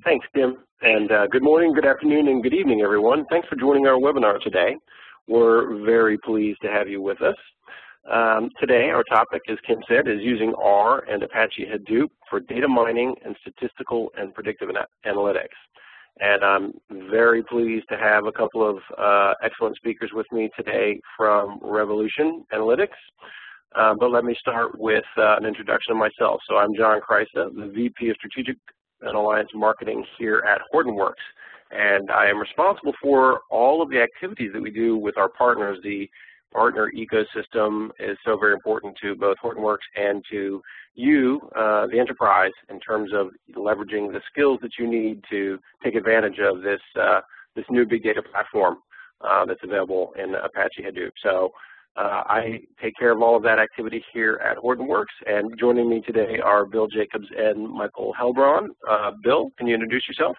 Thanks, Tim. And good morning, good afternoon, and good evening, everyone. Thanks for joining our webinar today. We're very pleased to have you with us. Today, our topic, as Kim said, is using R and Apache Hadoop for data mining and statistical and predictive analytics. And I'm very pleased to have a couple of excellent speakers with me today from Revolution Analytics. But let me start with an introduction of myself. So I'm John Kreisa, the VP of Strategic and Alliance Marketing here at Hortonworks. And I am responsible for all of the activities that we do with our partners. The partner ecosystem is so very important to both Hortonworks and to you, the enterprise, in terms of leveraging the skills that you need to take advantage of this, this new big data platform that's available in Apache Hadoop. So I take care of all of that activity here at Hortonworks, and joining me today are Bill Jacobs and Michael Helbron. Bill, can you introduce yourself?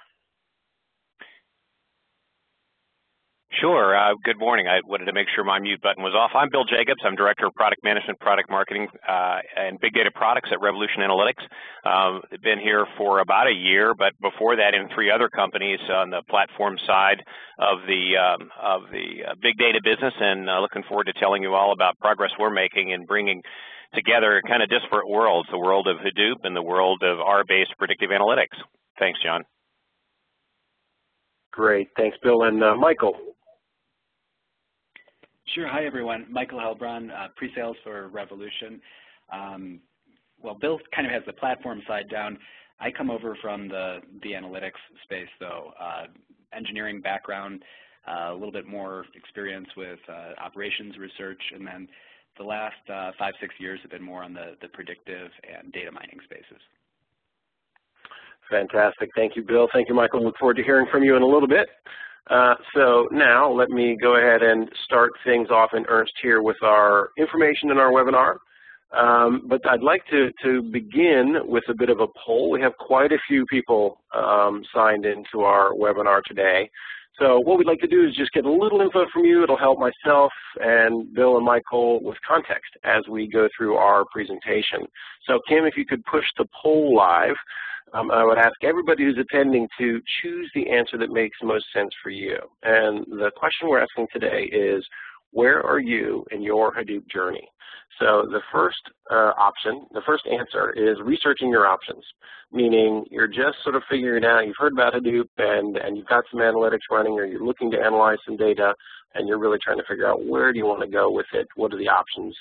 Sure. Good morning. I wanted to make sure my mute button was off. I'm Bill Jacobs. I'm Director of Product Management, Product Marketing, and Big Data Products at Revolution Analytics. I've been here for about a year, but before that in 3 other companies on the platform side of the big data business, and looking forward to telling you all about progress we're making in bringing together kind of disparate worlds, the world of Hadoop and the world of R-based predictive analytics. Thanks, John. Great. Thanks, Bill. And Michael. Sure. Hi, everyone. Michael Helbron, pre-sales for Revolution. Well, Bill kind of has the platform side down. I come over from the analytics space, though. Engineering background, a little bit more experience with operations research, and then the last 5-6 years have been more on the predictive and data mining spaces. Fantastic. Thank you, Bill. Thank you, Michael. Look forward to hearing from you in a little bit. So now let me go ahead and start things off in earnest here with our information in our webinar. But I'd like to begin with a bit of a poll. We have quite a few people signed into our webinar today. So what we'd like to do is just get a little info from you. It'll help myself and Bill and Michael with context as we go through our presentation. So Kim, if you could push the poll live, I would ask everybody who's attending to choose the answer that makes most sense for you. And the question we're asking today is, where are you in your Hadoop journey? So the first option, the first answer is researching your options, meaning you're just sort of figuring out, you've heard about Hadoop and you've got some analytics running, or you're looking to analyze some data and you're really trying to figure out where do you want to go with it, what are the options,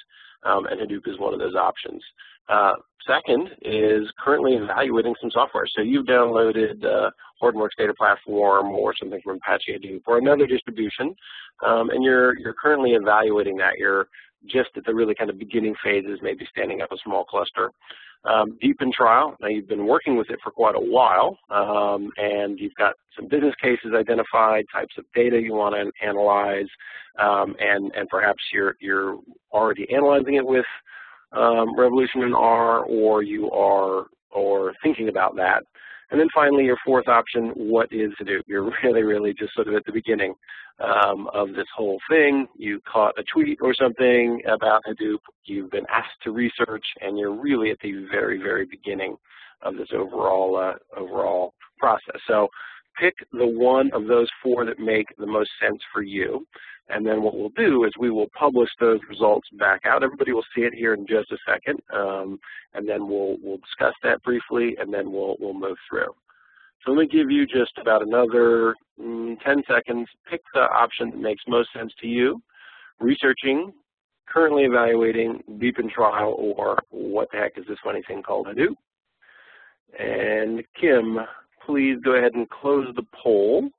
and Hadoop is one of those options. Second is currently evaluating some software. So you've downloaded Hortonworks data platform or something from Apache Hadoop or another distribution, and you're currently evaluating that. You're just at the really kind of beginning phases, maybe standing up a small cluster. Deep in trial, now you've been working with it for quite a while, and you've got some business cases identified, types of data you want to analyze, and perhaps you're already analyzing it with Revolution in R, or you are thinking about that. And then finally, your fourth option, what is Hadoop? You're really just sort of at the beginning of this whole thing. You caught a tweet or something about Hadoop. You've been asked to research, and you're really at the very beginning of this overall process. So pick the one of those 4 that make the most sense for you. And then what we'll do is we will publish those results back out. Everybody will see it here in just a second, and then we'll discuss that briefly, and then we'll move through. So let me give you just about another 10 seconds. Pick the option that makes most sense to you. Researching, currently evaluating, deep in trial, or what the heck is this funny thing called Hadoop? And Kim, please go ahead and close the poll,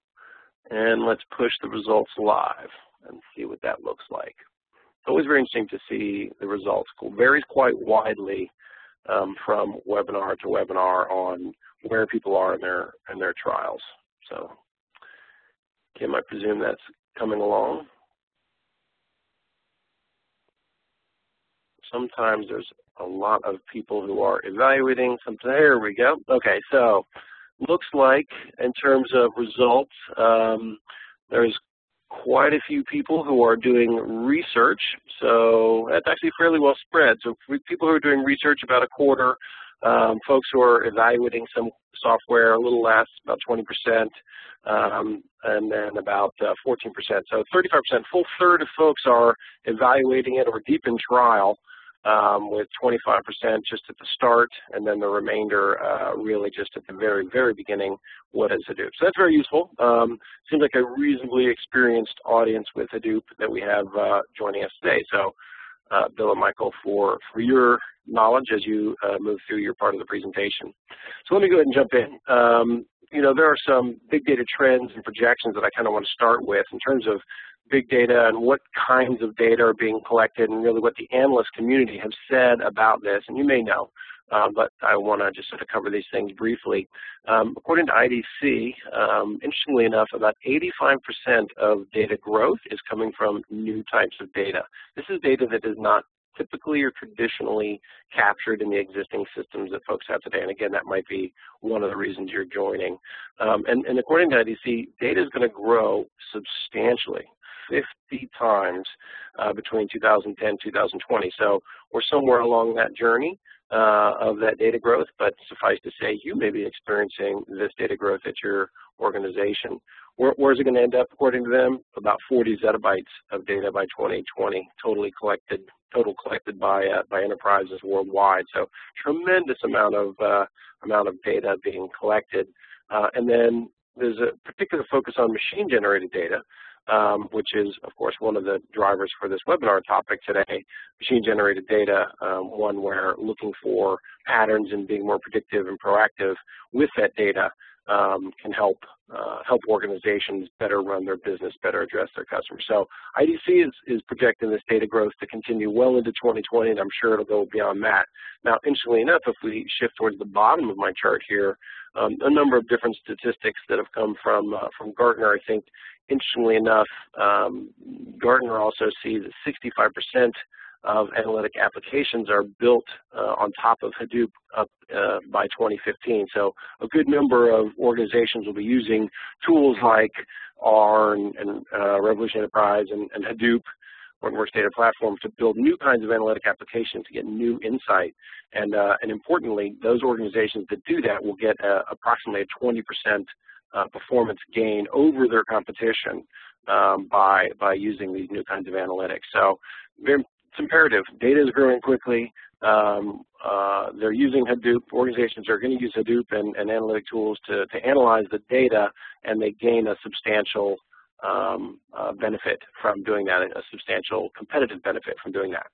and let's push the results live and see what that looks like. It's always very interesting to see the results. It varies quite widely from webinar to webinar on where people are in their trials. So, Kim, I presume that's coming along. Sometimes there's a lot of people who are evaluating something. There we go. Okay, so looks like in terms of results, there's quite a few people who are doing research, so that's actually fairly well spread. So for people who are doing research, about a quarter, folks who are evaluating some software, a little less, about 20%, and then about 14%. So 35%, full third of folks are evaluating it or deep in trial, with 25% just at the start, and then the remainder really just at the very, very beginning, what is Hadoop. So that's very useful. Seems like a reasonably experienced audience with Hadoop that we have joining us today. So Bill and Michael, for your knowledge as you move through your part of the presentation. So let me go ahead and jump in. You know, there are some big data trends and projections that I kind of want to start with in terms of big data and what kinds of data are being collected and really what the analyst community have said about this. And you may know, but I want to just sort of cover these things briefly. According to IDC, interestingly enough, about 85% of data growth is coming from new types of data. This is data that is not typically or traditionally captured in the existing systems that folks have today. And again, that might be one of the reasons you're joining. And according to IDC, data is going to grow substantially, 50 times between 2010 and 2020. So we're somewhere along that journey of that data growth, but suffice to say, you may be experiencing this data growth at your organization. Where's it going to end up, according to them? About 40 zettabytes of data by 2020, total collected by enterprises worldwide. So tremendous amount of data being collected, and then there's a particular focus on machine-generated data, which is, of course, one of the drivers for this webinar topic today. Machine-generated data, one where looking for patterns and being more predictive and proactive with that data can help organizations better run their business, better address their customers. So IDC is projecting this data growth to continue well into 2020, and I'm sure it'll go beyond that. Now, interestingly enough, if we shift towards the bottom of my chart here, a number of different statistics that have come from Gartner. I think, interestingly enough, Gartner also sees that 65% of analytic applications are built on top of Hadoop up by 2015. So a good number of organizations will be using tools like R and Revolution Enterprise and Hadoop, Hortonworks Data Platform, to build new kinds of analytic applications to get new insight. And importantly, those organizations that do that will get approximately a 20% performance gain over their competition by using these new kinds of analytics. So it's imperative. Data is growing quickly. They're using Hadoop. Organizations are going to use Hadoop and analytic tools to analyze the data, and they gain a substantial benefit from doing that, a substantial competitive benefit from doing that.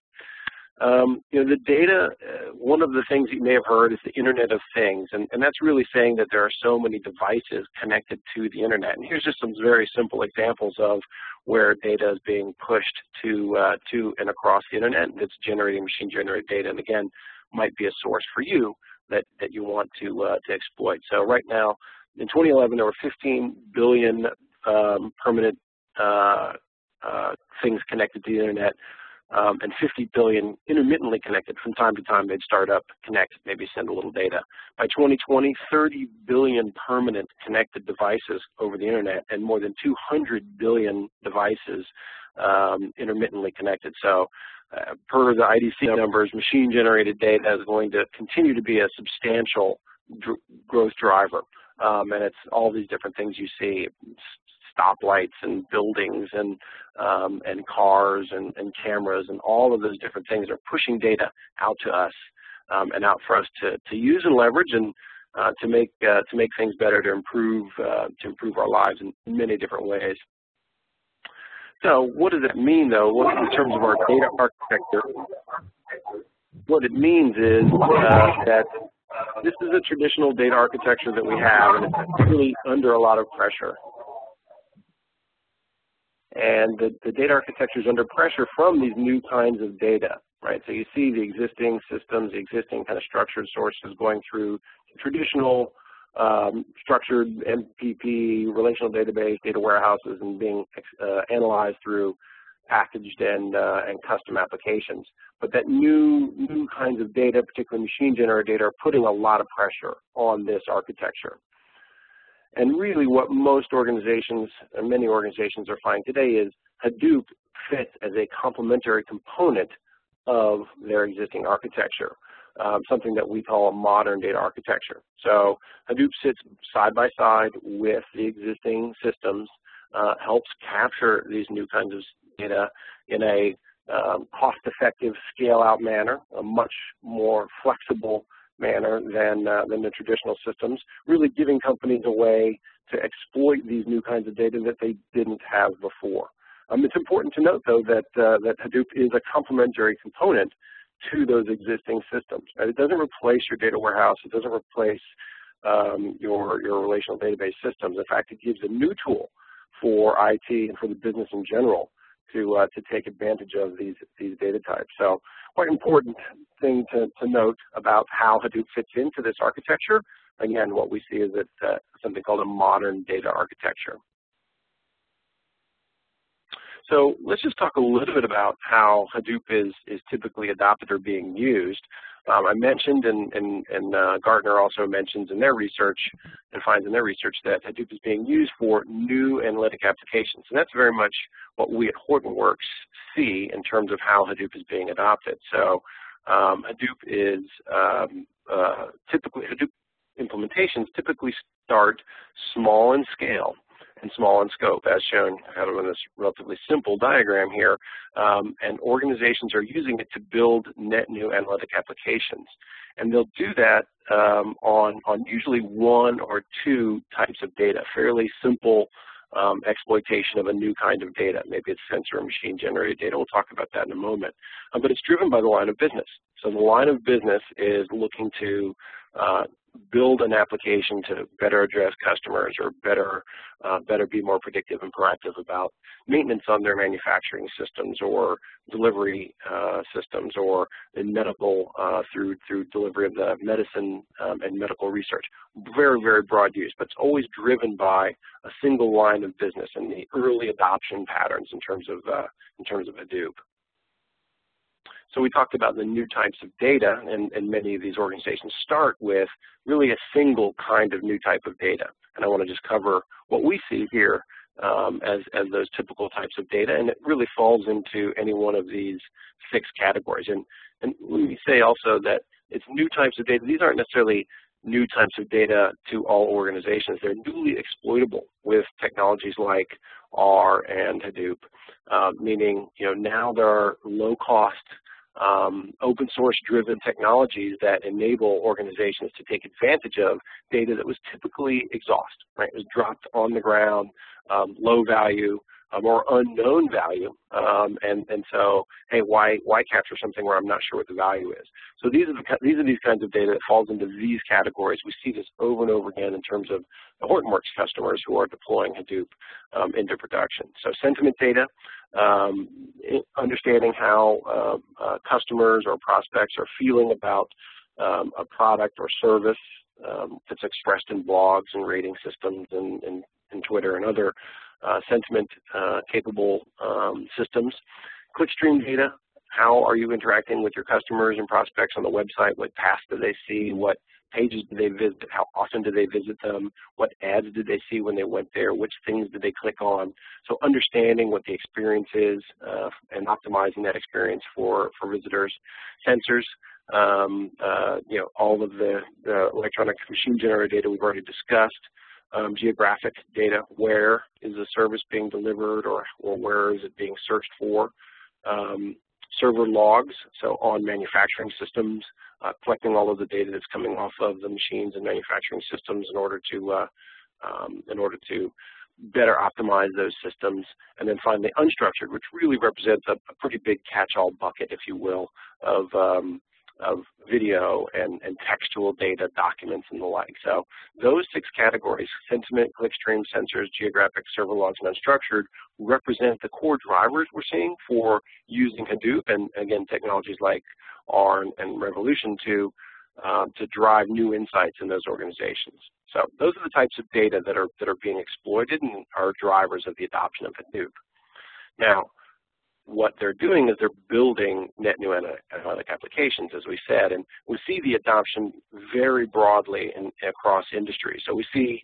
You know, the data, one of the things you may have heard is the Internet of Things, and that's really saying that there are so many devices connected to the Internet. And here's just some very simple examples of where data is being pushed to and across the Internet that's generating machine-generated data, and again, might be a source for you that you want to exploit. So right now, in 2011, there were 15 billion permanent things connected to the Internet, and 50 billion intermittently connected. From time to time, they'd start up, connect, maybe send a little data. By 2020, 30 billion permanent connected devices over the Internet, and more than 200 billion devices intermittently connected. So per the IDC numbers, machine-generated data is going to continue to be a substantial growth driver. And it's all these different things you see, stoplights and buildings and cars and cameras, and all of those different things are pushing data out to us and out for us to use and leverage, and to make things better, to improve our lives in many different ways. So what does it mean, though, in terms of our data architecture? What it means is that this is a traditional data architecture that we have, and it's really under a lot of pressure. And the data architecture is under pressure from these new kinds of data, right? So you see the existing systems, the existing kind of structured sources going through traditional structured MPP, relational database, data warehouses, and being analyzed through packaged and custom applications. But that new kinds of data, particularly machine-generated data, are putting a lot of pressure on this architecture. And really what most organizations, and many organizations are finding today, is Hadoop fits as a complementary component of their existing architecture. something that we call a modern data architecture. So Hadoop sits side by side with the existing systems, helps capture these new kinds of data in a cost-effective, scale-out manner, a much more flexible manner than the traditional systems, really giving companies a way to exploit these new kinds of data that they didn't have before. It's important to note, though, that Hadoop is a complementary component to those existing systems. Right? It doesn't replace your data warehouse. It doesn't replace your relational database systems. In fact, it gives a new tool for IT and for the business in general to take advantage of these data types. So quite important thing to note about how Hadoop fits into this architecture. Again, what we see is that something called a modern data architecture. So let's just talk a little bit about how Hadoop is typically adopted or being used. I mentioned, and Gartner also mentions in their research and finds in their research that Hadoop is being used for new analytic applications. And that's very much what we at Hortonworks see in terms of how Hadoop is being adopted. So Hadoop is Hadoop implementations typically start small in scale and small in scope, as shown kind of in this relatively simple diagram here. And organizations are using it to build net new analytic applications. And they'll do that on usually one or two types of data, fairly simple exploitation of a new kind of data. Maybe it's sensor or machine-generated data. We'll talk about that in a moment. But it's driven by the line of business. So the line of business is looking to build an application to better address customers or better be more predictive and proactive about maintenance on their manufacturing systems or delivery systems, or in medical through delivery of the medicine and medical research. Very, very broad use, but it's always driven by a single line of business and the early adoption patterns in terms of Hadoop. So we talked about the new types of data, and many of these organizations start with really a single kind of new type of data. And I want to just cover what we see here as those typical types of data, and it really falls into any one of these 6 categories. And let me say also that it's new types of data. These aren't necessarily new types of data to all organizations. They're newly exploitable with technologies like R and Hadoop, meaning now there are low-cost open source driven technologies that enable organizations to take advantage of data that was typically exhaust, right? It was dropped on the ground, low value, or unknown value, and so, hey, why capture something where I'm not sure what the value is? So these are these kinds of data that falls into these categories. We see this over and over again in terms of the Hortonworks customers who are deploying Hadoop into production. So sentiment data, understanding how customers or prospects are feeling about a product or service that's expressed in blogs and rating systems and Twitter and other sentiment-capable systems. Clickstream data, how are you interacting with your customers and prospects on the website? What paths do they see? What pages do they visit? How often do they visit them? What ads did they see when they went there? Which things did they click on? So understanding what the experience is and optimizing that experience for visitors. Sensors, all of the electronic machine-generated data we've already discussed. Geographic data, where is the service being delivered or where is it being searched for. Server logs, so on manufacturing systems, collecting all of the data that's coming off of the machines and manufacturing systems in order to better optimize those systems. And then finally unstructured, which really represents a pretty big catch-all bucket, if you will, of video and textual data, documents, and the like. So those 6 categories, sentiment, clickstream, sensors, geographic, server logs, and unstructured, represent the core drivers we're seeing for using Hadoop and, again, technologies like R and Revolution to drive new insights in those organizations. So those are the types of data that are being exploited and are drivers of the adoption of Hadoop. Now, what they're doing is they're building net new analytic applications, as we said, and we see the adoption very broadly across industries. So we see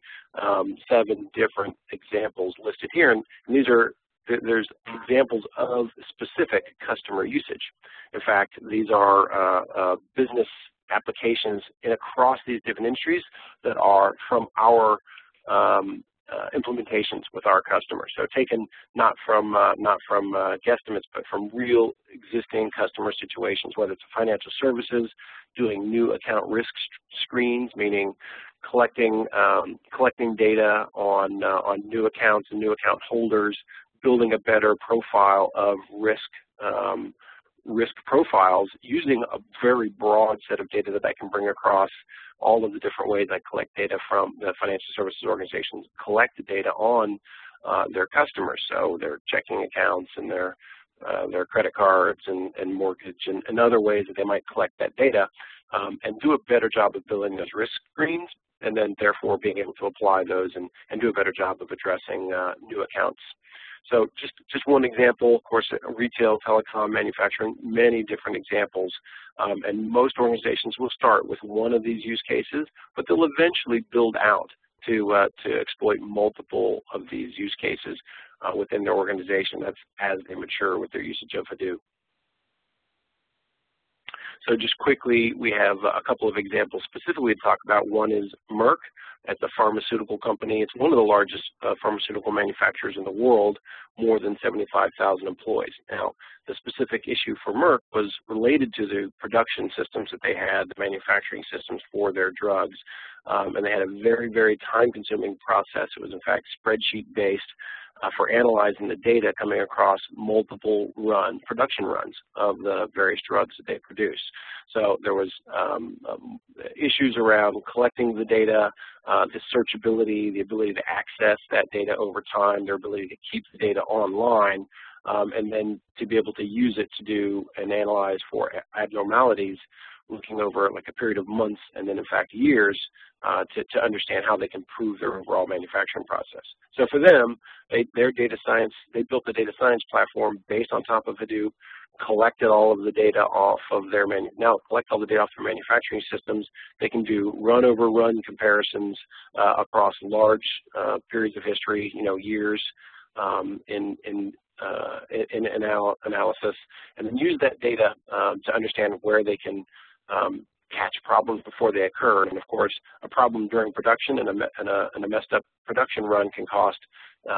7 different examples listed here, and there's examples of specific customer usage. In fact, these are business applications across these different industries that are from our implementations with our customers. So taken not from guesstimates, but from real existing customer situations, whether it's financial services, doing new account risk screens, meaning collecting data on new accounts and new account holders, building a better profile of risk profiles using a very broad set of data that I can bring across all of the different ways I collect data from the financial services organizations, collect the data on their customers, so their checking accounts and their credit cards and mortgage and other ways that they might collect that data, and do a better job of building those risk screens, and then therefore being able to apply those and do a better job of addressing new accounts. So just one example, of course, retail, telecom, manufacturing, many different examples, and most organizations will start with one of these use cases, but they'll eventually build out to exploit multiple of these use cases within their organization. That's as they mature with their usage of Hadoop. So just quickly, we have a couple of examples specifically to talk about. One is Merck. It's a pharmaceutical company. It's one of the largest pharmaceutical manufacturers in the world, more than 75,000 employees. Now, the specific issue for Merck was related to the production systems that they had, the manufacturing systems for their drugs, and they had a very, very time-consuming process. It was, in fact, spreadsheet-based for analyzing the data coming across multiple production runs of the various drugs that they produced. So there was issues around collecting the data, the searchability, the ability to access that data over time, their ability to keep the data online, and then to be able to use it to do and analyze for abnormalities, looking over like a period of months and then in fact years to understand how they can improve their overall manufacturing process. So for them, they built the data science platform based on top of Hadoop, collected all of the data off of their manufacturing systems. They can do run over run comparisons across large periods of history, years in analysis, and then use that data to understand where they can catch problems before they occur. And of course, a problem during production and a messed up production run can cost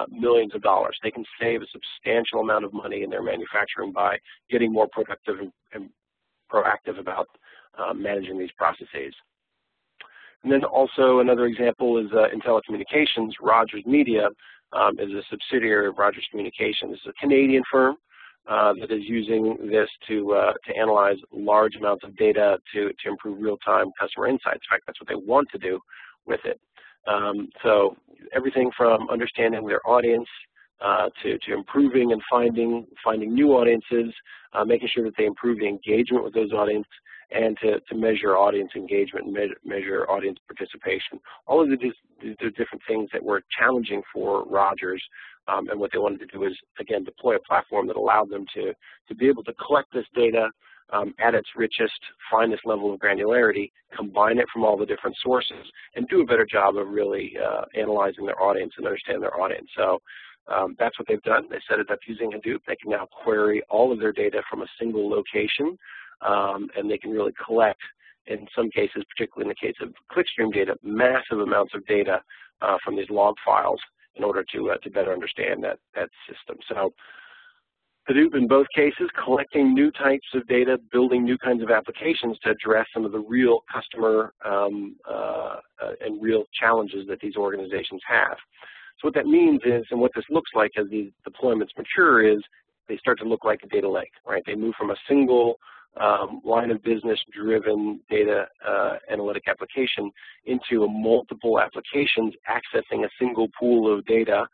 millions of dollars. They can save a substantial amount of money in their manufacturing by getting more productive and proactive about managing these processes. And then also another example is in telecommunications. Rogers Media is a subsidiary of Rogers Communications. It's a Canadian firm that is using this to analyze large amounts of data to improve real-time customer insights. In fact, that's what they want to do with it. So everything from understanding their audience to improving and finding new audiences, making sure that they improve the engagement with those audiences, and to measure audience engagement and measure audience participation. All of the different things that were challenging for Rogers, and what they wanted to do is, again, deploy a platform that allowed them to be able to collect this data at its richest, finest level of granularity, combine it from all the different sources, and do a better job of really analyzing their audience and understanding their audience. So that's what they've done. They set it up using Hadoop. They can now query all of their data from a single location, and they can really collect, in some cases, particularly in the case of clickstream data, massive amounts of data from these log files in order to better understand that system. So Hadoop in both cases, collecting new types of data, building new kinds of applications to address some of the real customer and real challenges that these organizations have. So what that means is, and what this looks like as these deployments mature, is they start to look like a data lake, right? They move from a single line of business driven data analytic application into multiple applications accessing a single pool of data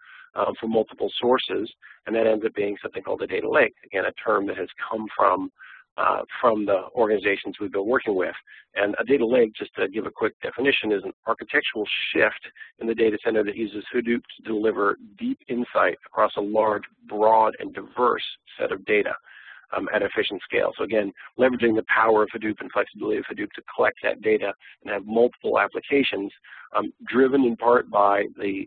from multiple sources, and that ends up being something called a data lake. Again, a term that has come from the organizations we've been working with. And a data lake, just to give a quick definition, is an architectural shift in the data center that uses Hadoop to deliver deep insight across a large, broad, and diverse set of data at efficient scale. So again, leveraging the power of Hadoop and flexibility of Hadoop to collect that data and have multiple applications driven in part by the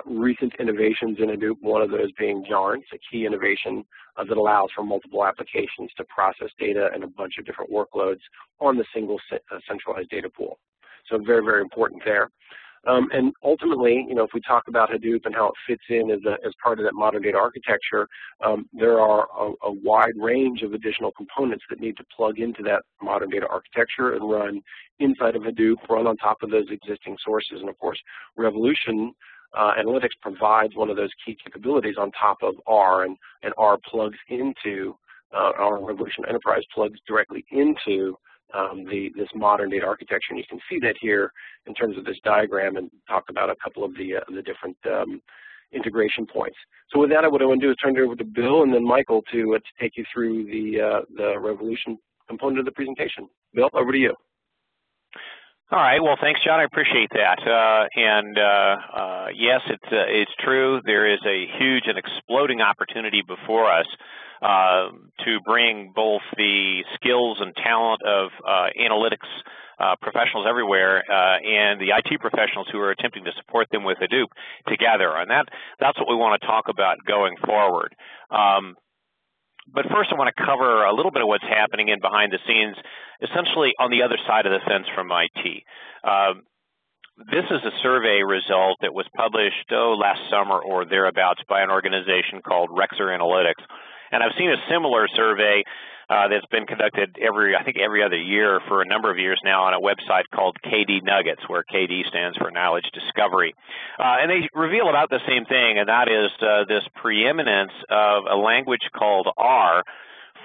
recent innovations in Hadoop, one of those being yarn. It's a key innovation that allows for multiple applications to process data and a bunch of different workloads on the single centralized data pool. So very, very important there. And ultimately, if we talk about Hadoop and how it fits in as part of that modern data architecture, there are a wide range of additional components that need to plug into that modern data architecture and run inside of Hadoop, run on top of those existing sources. And of course, Revolution Analytics provides one of those key capabilities on top of R, and R plugs into, our Revolution Enterprise plugs directly into this modern data architecture. And you can see that here in terms of this diagram, and talk about a couple of the different integration points. So with that, what I want to do is turn it over to Bill and then Michael to take you through the Revolution component of the presentation. Bill, over to you. All right. Well, thanks, John. I appreciate that. Yes, it's true. There is a huge and exploding opportunity before us to bring both the skills and talent of analytics professionals everywhere and the IT professionals who are attempting to support them with Hadoop together. And that's what we want to talk about going forward. But first, I want to cover a little bit of what's happening in behind the scenes, essentially on the other side of the fence from IT. This is a survey result that was published last summer or thereabouts by an organization called Rexer Analytics. And I've seen a similar survey that's been conducted every other year for a number of years now on a website called KD Nuggets, where KD stands for Knowledge Discovery. And they reveal about the same thing, and that is this preeminence of a language called R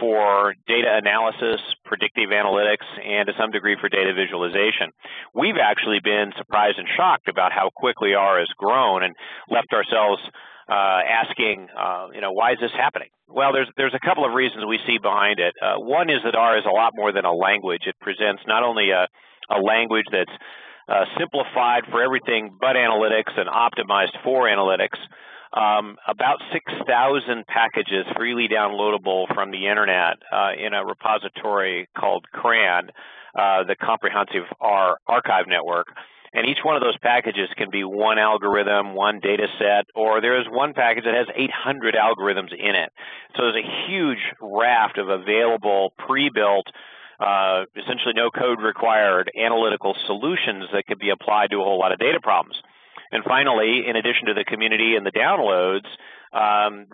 for data analysis, predictive analytics, and to some degree for data visualization. We've actually been surprised and shocked about how quickly R has grown and left ourselves asking, why is this happening? Well, there's a couple of reasons we see behind it. One is that R is a lot more than a language. It presents not only a language that's simplified for everything but analytics and optimized for analytics. About 6,000 packages freely downloadable from the internet in a repository called CRAN, the Comprehensive R Archive Network. And each one of those packages can be one algorithm, one data set, or there is one package that has 800 algorithms in it. So there's a huge raft of available, pre-built, essentially no code required analytical solutions that could be applied to a whole lot of data problems. And finally, in addition to the community and the downloads,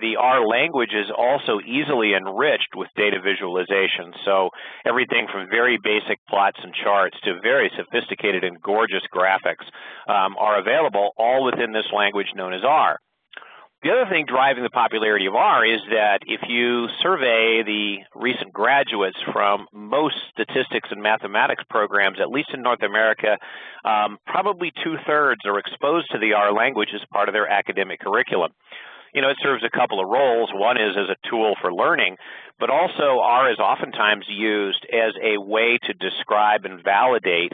the R language is also easily enriched with data visualization. So everything from very basic plots and charts to very sophisticated and gorgeous graphics are available all within this language known as R. The other thing driving the popularity of R is that if you survey the recent graduates from most statistics and mathematics programs, at least in North America, probably 2/3 are exposed to the R language as part of their academic curriculum. It serves a couple of roles. One is as a tool for learning, but also R is oftentimes used as a way to describe and validate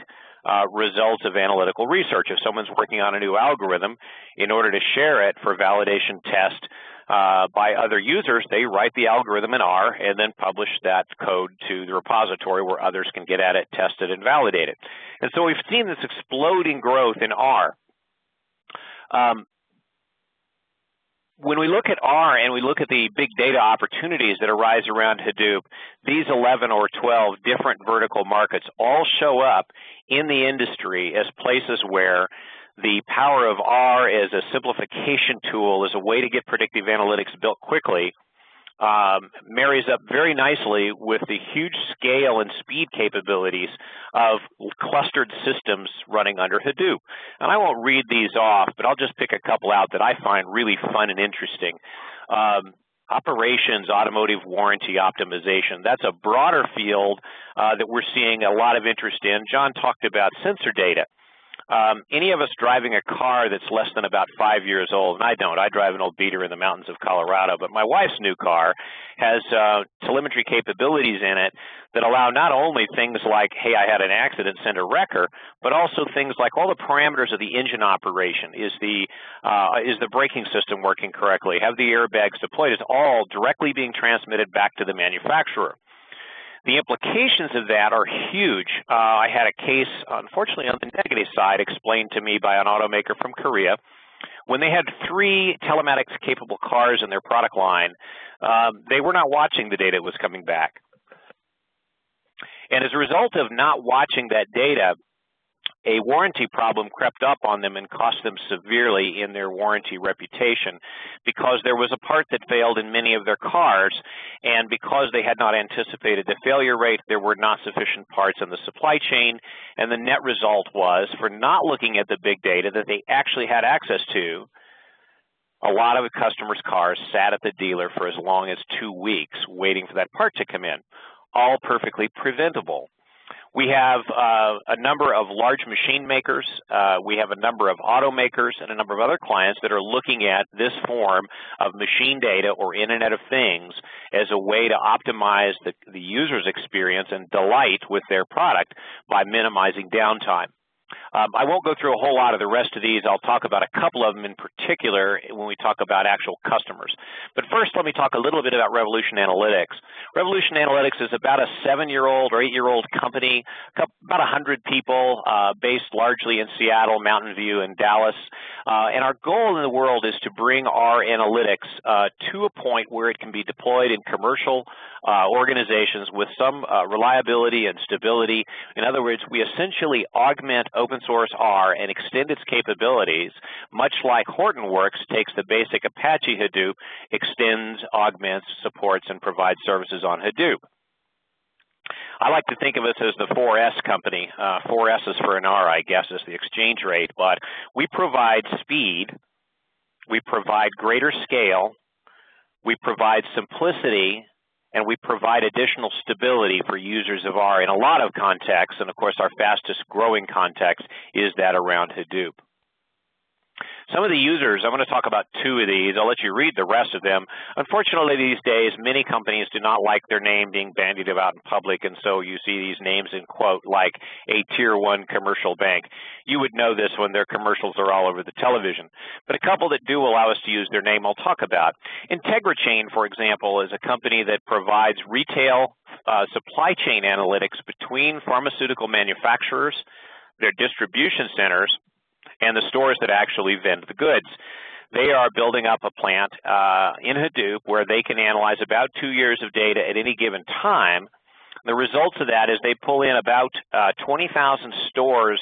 results of analytical research. If someone's working on a new algorithm, in order to share it for validation test by other users, they write the algorithm in R and then publish that code to the repository where others can get at it, test it, and validate it. And so we've seen this exploding growth in R. When we look at R and we look at the big data opportunities that arise around Hadoop, these 11 or 12 different vertical markets all show up in the industry as places where the power of R as a simplification tool, as a way to get predictive analytics built quickly, marries up very nicely with the huge scale and speed capabilities of clustered systems running under Hadoop. And I won't read these off, but I'll just pick a couple out that I find really fun and interesting. Operations, automotive warranty optimization. That's a broader field that we're seeing a lot of interest in. John talked about sensor data. Any of us driving a car that's less than about 5 years old, and I don't. I drive an old beater in the mountains of Colorado, but my wife's new car has telemetry capabilities in it that allow not only things like, hey, I had an accident, send a wrecker, but also things like all the parameters of the engine operation. Is the braking system working correctly? Have the airbags deployed? It's all directly being transmitted back to the manufacturer. The implications of that are huge. I had a case, unfortunately, on the negative side explained to me by an automaker from Korea When they had 3 telematics-capable cars in their product line, they were not watching the data that was coming back. And as a result of not watching that data, a warranty problem crept up on them and cost them severely in their warranty reputation because there was a part that failed in many of their cars, and because they had not anticipated the failure rate, there were not sufficient parts in the supply chain, and the net result was, for not looking at the big data that they actually had access to, a lot of the customers' cars sat at the dealer for as long as 2 weeks waiting for that part to come in, all perfectly preventable. We have a number of large machine makers, we have a number of automakers, and a number of other clients that are looking at this form of machine data or Internet of Things as a way to optimize the user's experience and delight with their product by minimizing downtime. I won't go through a whole lot of the rest of these. I'll talk about a couple of them in particular when we talk about actual customers. But first, let me talk a little bit about Revolution Analytics. Revolution Analytics is about a 7-year-old or 8-year-old company, about 100 people, based largely in Seattle, Mountain View, and Dallas. And our goal in the world is to bring our analytics to a point where it can be deployed in commercial organizations with some reliability and stability. In other words, we essentially augment open source R and extend its capabilities, much like Hortonworks takes the basic Apache Hadoop, extends, augments, supports, and provides services on Hadoop. I like to think of us as the 4S company. 4S is for an R, I guess, is the exchange rate, but we provide speed, we provide greater scale, we provide simplicity, and we provide additional stability for users of R in a lot of contexts, and of course our fastest growing context is that around Hadoop. Some of the users, I'm going to talk about 2 of these. I'll let you read the rest of them. Unfortunately, these days, many companies do not like their name being bandied about in public, and so you see these names in quote, like a Tier 1 commercial bank. You would know this when their commercials are all over the television. But a couple that do allow us to use their name I'll talk about. Integrichain, for example, is a company that provides retail supply chain analytics between pharmaceutical manufacturers, their distribution centers, and the stores that actually vend the goods. They are building up a plant in Hadoop where they can analyze about 2 years of data at any given time. The results of that is they pull in about 20,000 stores'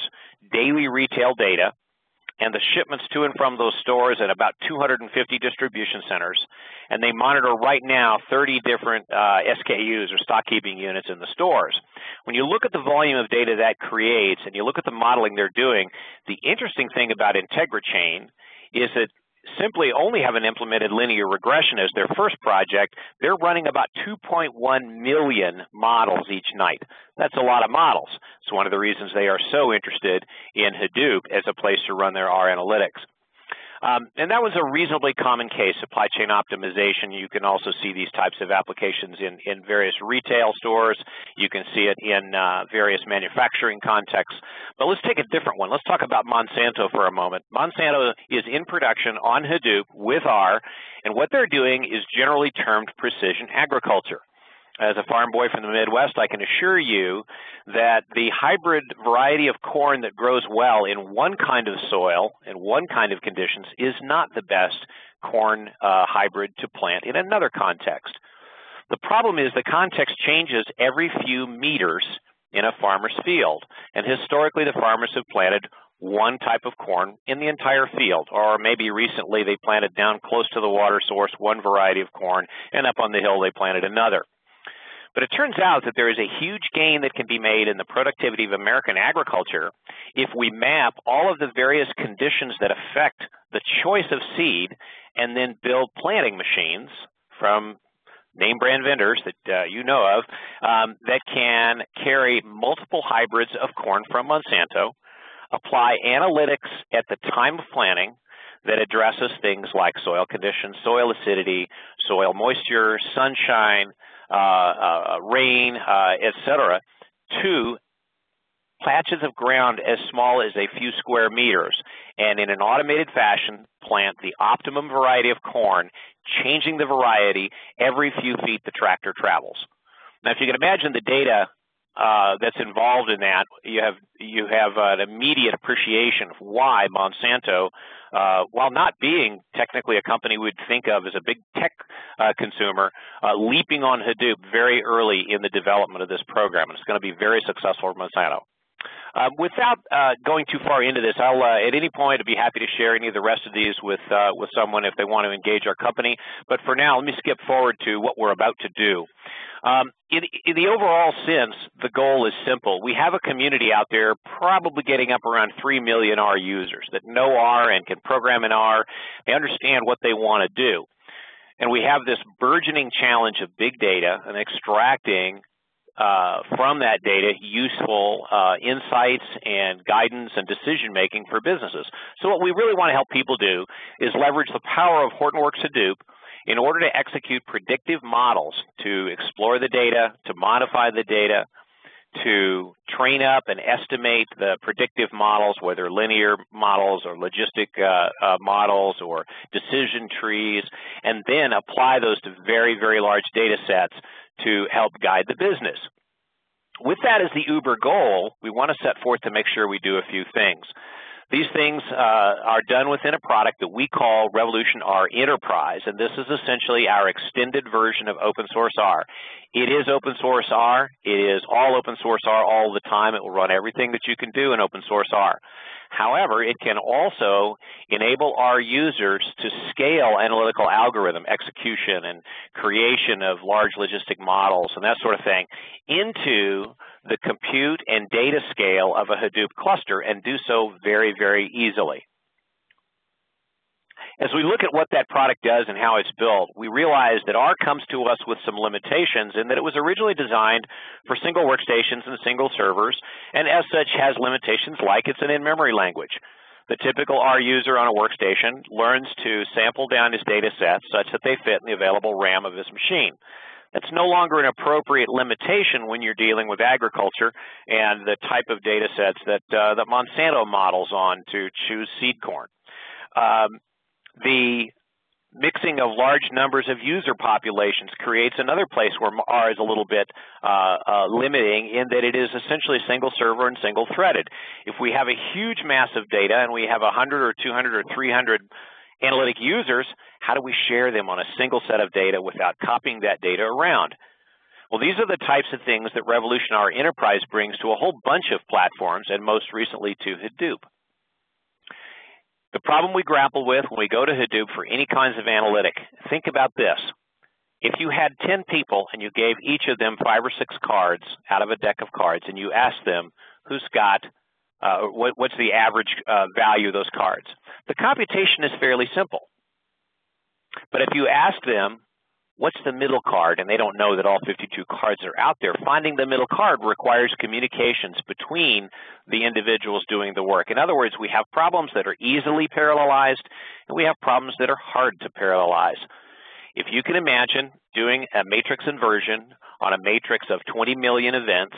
daily retail data and the shipments to and from those stores at about 250 distribution centers. And they monitor right now 30 different SKUs or stock keeping units in the stores. When you look at the volume of data that creates and you look at the modeling they're doing, the interesting thing about Integrichain is that simply only haven't implemented linear regression as their first project. They're running about 2.1 million models each night. That's a lot of models. It's one of the reasons they are so interested in Hadoop as a place to run their R analytics. And that was a reasonably common case, supply chain optimization. You can also see these types of applications in various retail stores. You can see it in various manufacturing contexts. But let's take a different one. Let's talk about Monsanto for a moment. Monsanto is in production on Hadoop with R, and what they're doing is generally termed precision agriculture. As a farm boy from the Midwest, I can assure you that the hybrid variety of corn that grows well in one kind of soil and one kind of conditions is not the best corn hybrid to plant in another context. The problem is the context changes every few meters in a farmer's field, and historically the farmers have planted one type of corn in the entire field, or maybe recently they planted down close to the water source one variety of corn, and up on the hill they planted another. But it turns out that there is a huge gain that can be made in the productivity of American agriculture if we map all of the various conditions that affect the choice of seed and then build planting machines from name brand vendors that you know of that can carry multiple hybrids of corn from Monsanto, apply analytics at the time of planting that addresses things like soil conditions, soil acidity, soil moisture, sunshine, rain, etc., to patches of ground as small as a few square meters, and in an automated fashion plant the optimum variety of corn, changing the variety every few feet the tractor travels. Now, if you can imagine the data that's involved in that, you have an immediate appreciation of why Monsanto, while not being technically a company we'd think of as a big tech consumer, leaping on Hadoop very early in the development of this program. And it's going to be very successful for Monsanto. Without going too far into this, I'll at any point I'd be happy to share any of the rest of these with someone if they want to engage our company. But for now, let me skip forward to what we're about to do. In the overall sense, the goal is simple. We have a community out there probably getting up around 3 million R users that know R and can program in R. They understand what they want to do. And we have this burgeoning challenge of big data and extracting from that data useful insights and guidance and decision-making for businesses. So what we really want to help people do is leverage the power of Hortonworks Hadoop in order to execute predictive models to explore the data, to modify the data, to train up and estimate the predictive models, whether linear models or logistic models or decision trees, and then apply those to very, very large data sets to help guide the business. With that as the uber goal, we want to set forth to make sure we do a few things. These things are done within a product that we call Revolution R Enterprise, and this is essentially our extended version of open source R. It is open source R. It is all open source R all the time. It will run everything that you can do in open source R. However, it can also enable our users to scale analytical algorithm execution and creation of large logistic models and that sort of thing into the compute and data scale of a Hadoop cluster and do so very, very easily. As we look at what that product does and how it's built, we realize that R comes to us with some limitations in that it was originally designed for single workstations and single servers, and as such has limitations like it's an in-memory language. The typical R user on a workstation learns to sample down his data sets such that they fit in the available RAM of his machine. That's no longer an appropriate limitation when you're dealing with agriculture and the type of data sets that Monsanto models on to choose seed corn. The mixing of large numbers of user populations creates another place where R is a little bit limiting in that it is essentially single server and single threaded. If we have a huge mass of data and we have 100 or 200 or 300 analytic users, how do we share them on a single set of data without copying that data around? Well, these are the types of things that Revolution R Enterprise brings to a whole bunch of platforms and most recently to Hadoop. The problem we grapple with when we go to Hadoop for any kinds of analytic, think about this. If you had 10 people and you gave each of them 5 or 6 cards out of a deck of cards and you asked them who's got, what's the average value of those cards, the computation is fairly simple. But if you ask them, what's the middle card, and they don't know that all 52 cards are out there, finding the middle card requires communications between the individuals doing the work. In other words, we have problems that are easily parallelized, and we have problems that are hard to parallelize. If you can imagine doing a matrix inversion on a matrix of 20 million events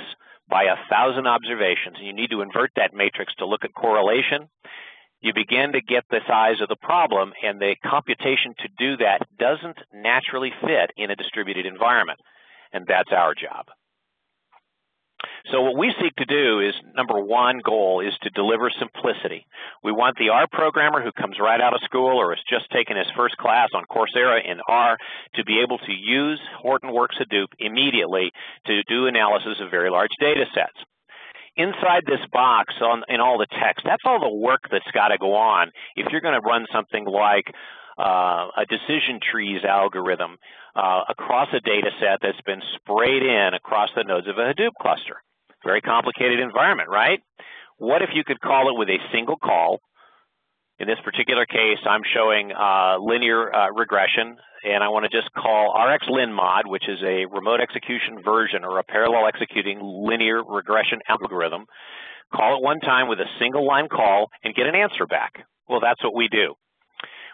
by 1,000 observations, and you need to invert that matrix to look at correlation, you begin to get the size of the problem, and the computation to do that doesn't naturally fit in a distributed environment, and that's our job. So what we seek to do is, number one goal is to deliver simplicity. We want the R programmer who comes right out of school or has just taken his first class on Coursera in R to be able to use Hortonworks Hadoop immediately to do analysis of very large data sets. Inside this box in all the text, that's all the work that's got to go on if you're going to run something like a decision trees algorithm across a data set that's been sprayed in across the nodes of a Hadoop cluster. Very complicated environment, right? What if you could call it with a single call? In this particular case, I'm showing linear regression, and I want to just call RxLinMod, which is a remote execution version or a parallel executing linear regression algorithm. Call it one time with a single line call and get an answer back. Well, that's what we do.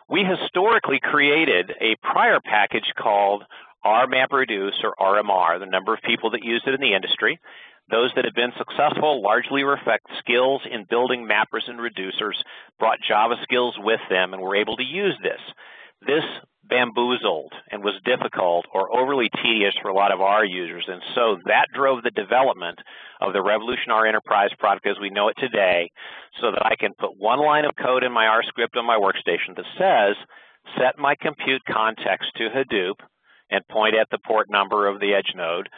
We historically created a prior package called RMapReduce or RMR, the number of people that used it in the industry. Those that have been successful largely reflect skills in building mappers and reducers, brought Java skills with them, and were able to use this. This bamboozled and was difficult or overly tedious for a lot of our users. And so that drove the development of the Revolution R Enterprise product as we know it today, so that I can put one line of code in my R script on my workstation that says, set my compute context to Hadoop and point at the port number of the edge node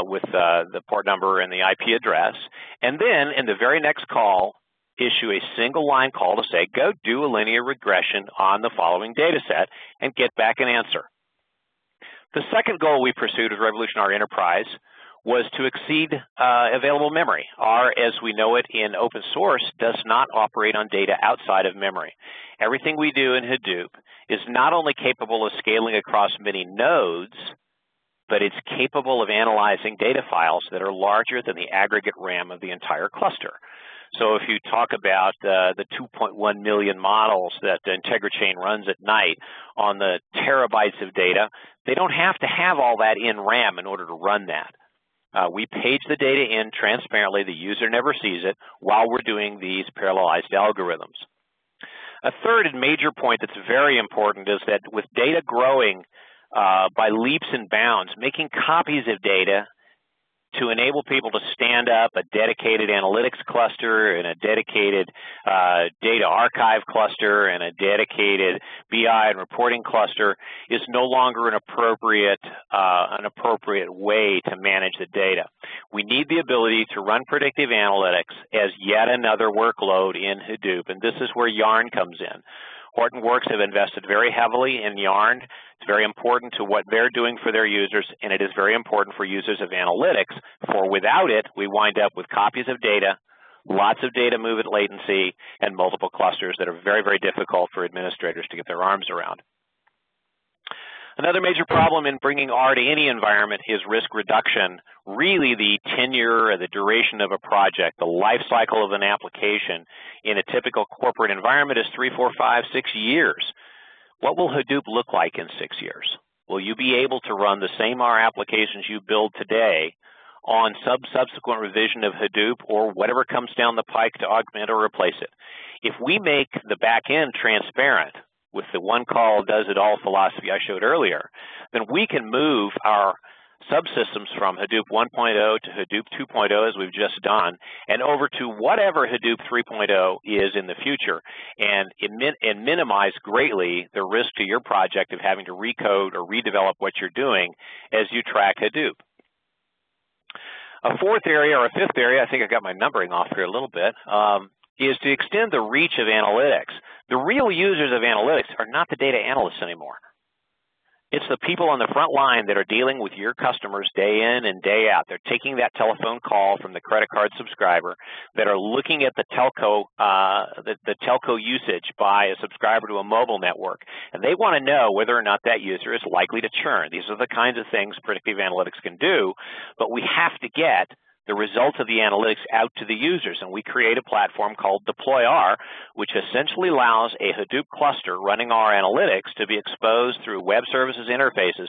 with the port number and the IP address. And then in the very next call, issue a single line call to say, go do a linear regression on the following data set and get back an answer. The second goal we pursued with Revolution R Enterprise was to exceed available memory. R, as we know it in open source, does not operate on data outside of memory. Everything we do in Hadoop is not only capable of scaling across many nodes, but it's capable of analyzing data files that are larger than the aggregate RAM of the entire cluster. So if you talk about the 2.1 million models that Integrichain runs at night on the terabytes of data, they don't have to have all that in RAM in order to run that. We page the data in transparently. The user never sees it while we're doing these parallelized algorithms. A third and major point that's very important is that with data growing by leaps and bounds, making copies of data to enable people to stand up a dedicated analytics cluster and a dedicated data archive cluster and a dedicated BI and reporting cluster is no longer an appropriate way to manage the data. We need the ability to run predictive analytics as yet another workload in Hadoop, and this is where Yarn comes in. Hortonworks have invested very heavily in Yarn. It's very important to what they're doing for their users, and it is very important for users of analytics, for without it, we wind up with copies of data, lots of data movement latency, and multiple clusters that are very, very difficult for administrators to get their arms around. Another major problem in bringing R to any environment is risk reduction. Really, the tenure or the duration of a project, the life cycle of an application in a typical corporate environment is 3, 4, 5, 6 years. What will Hadoop look like in 6 years? Will you be able to run the same R applications you build today on subsequent revision of Hadoop or whatever comes down the pike to augment or replace it? If we make the back end transparent, with the one call does it all philosophy I showed earlier, then we can move our subsystems from Hadoop 1.0 to Hadoop 2.0 as we've just done, and over to whatever Hadoop 3.0 is in the future, and minimize greatly the risk to your project of having to recode or redevelop what you're doing as you track Hadoop. A fourth area, or a fifth area, I think I got my numbering off here a little bit, is to extend the reach of analytics. The real users of analytics are not the data analysts anymore. It's the people on the front line that are dealing with your customers day in and day out. They're taking that telephone call from the credit card subscriber, that are looking at the telco usage by a subscriber to a mobile network, and they want to know whether or not that user is likely to churn. These are the kinds of things predictive analytics can do, but we have to get the results of the analytics out to the users, and we create a platform called Deploy R, which essentially allows a Hadoop cluster running our analytics to be exposed through web services interfaces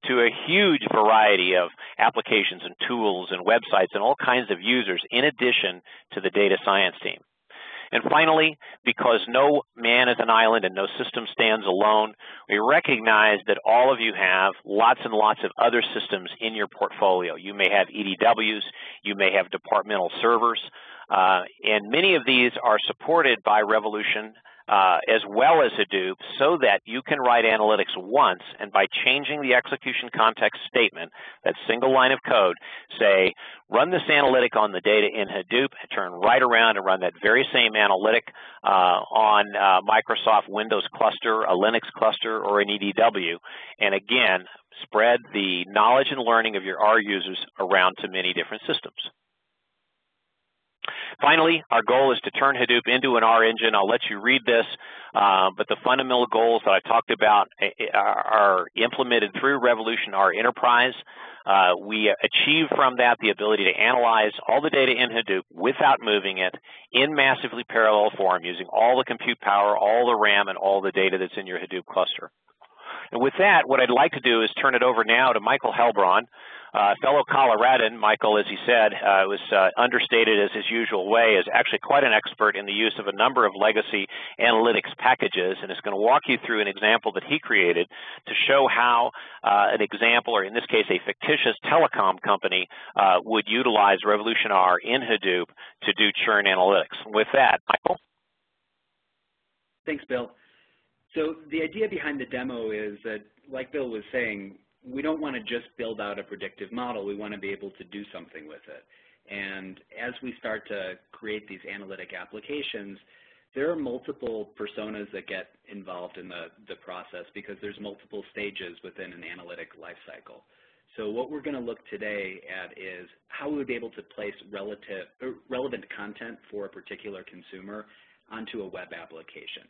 to a huge variety of applications and tools and websites and all kinds of users in addition to the data science team. And finally, because no man is an island and no system stands alone, we recognize that all of you have lots and lots of other systems in your portfolio. You may have EDWs, you may have departmental servers, and many of these are supported by Revolution as well as Hadoop, so that you can write analytics once, and by changing the execution context statement, that single line of code, say, run this analytic on the data in Hadoop, and turn right around and run that very same analytic on Microsoft Windows cluster, a Linux cluster, or an EDW, and again, spread the knowledge and learning of your R users around to many different systems. Finally, our goal is to turn Hadoop into an R engine. I'll let you read this, but the fundamental goals that I talked about are implemented through Revolution R Enterprise. We achieve from that the ability to analyze all the data in Hadoop without moving it in massively parallel form, using all the compute power, all the RAM, and all the data that's in your Hadoop cluster. And with that, what I'd like to do is turn it over now to Michael Helbron, Fellow Coloradan, Michael, as he said, was understated as his usual way, is actually quite an expert in the use of a number of legacy analytics packages, and is going to walk you through an example that he created to show how an example, or in this case a fictitious telecom company, would utilize Revolution R in Hadoop to do churn analytics. With that, Michael? Thanks, Bill. So the idea behind the demo is that, like Bill was saying, we don't want to just build out a predictive model. We want to be able to do something with it. And as we start to create these analytic applications, there are multiple personas that get involved in the process because there's multiple stages within an analytic lifecycle. So what we're going to look today at is how we would be able to place relevant content for a particular consumer onto a web application.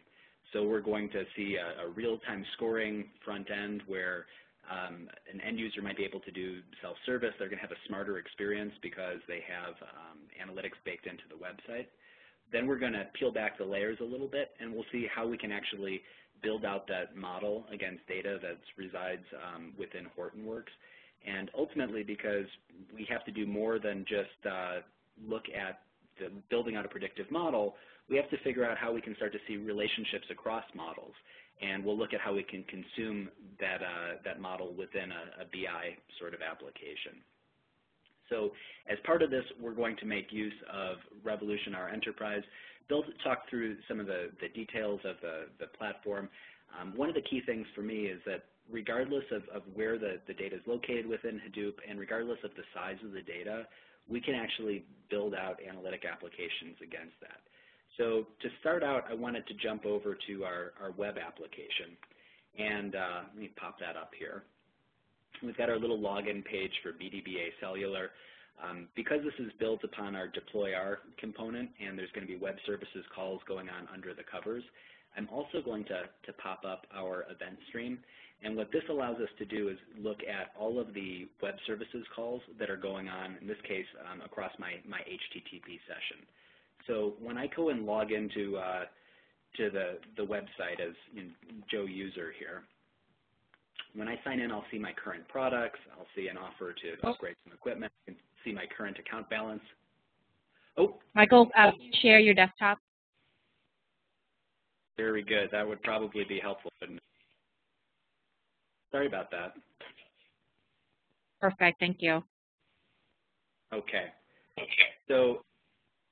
So we're going to see a real-time scoring front end where an end user might be able to do self-service. They're going to have a smarter experience because they have analytics baked into the website. Then we're going to peel back the layers a little bit, and we'll see how we can actually build out that model against data that resides within Hortonworks. And ultimately, because we have to do more than just look at building out a predictive model, we have to figure out how we can start to see relationships across models. And we'll look at how we can consume that model within a BI sort of application. So as part of this, we're going to make use of Revolution R Enterprise. Bill talked through some of the details of the platform. One of the key things for me is that regardless of where the data is located within Hadoop and regardless of the size of the data, we can actually build out analytic applications against that. So to start out, I wanted to jump over to our web application. And let me pop that up here. We've got our little login page for BDBA Cellular. Because this is built upon our deploy R component and there's going to be web services calls going on under the covers, I'm also going to pop up our event stream. And what this allows us to do is look at all of the web services calls that are going on, in this case, across my HTTP session. So when I go and log into the website as Joe user here, when I sign in, I'll see my current products. I'll see an offer to upgrade some equipment. I can see my current account balance. Oh, Michael, share your desktop. Very good. That would probably be helpful. Sorry about that. Perfect. Thank you. Okay. So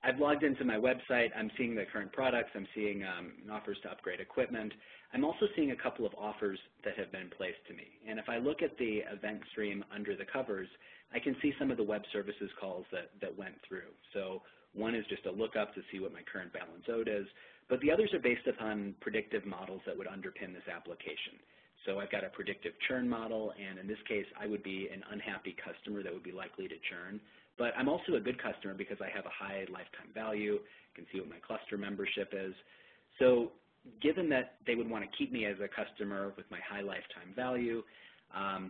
I've logged into my website. I'm seeing the current products. I'm seeing offers to upgrade equipment. I'm also seeing a couple of offers that have been placed to me. And if I look at the event stream under the covers, I can see some of the web services calls that went through. So one is just a lookup to see what my current balance owed is, but the others are based upon predictive models that would underpin this application. So I've got a predictive churn model, and in this case, I would be an unhappy customer that would be likely to churn. But I'm also a good customer because I have a high lifetime value. I can see what my cluster membership is. So given that they would want to keep me as a customer with my high lifetime value,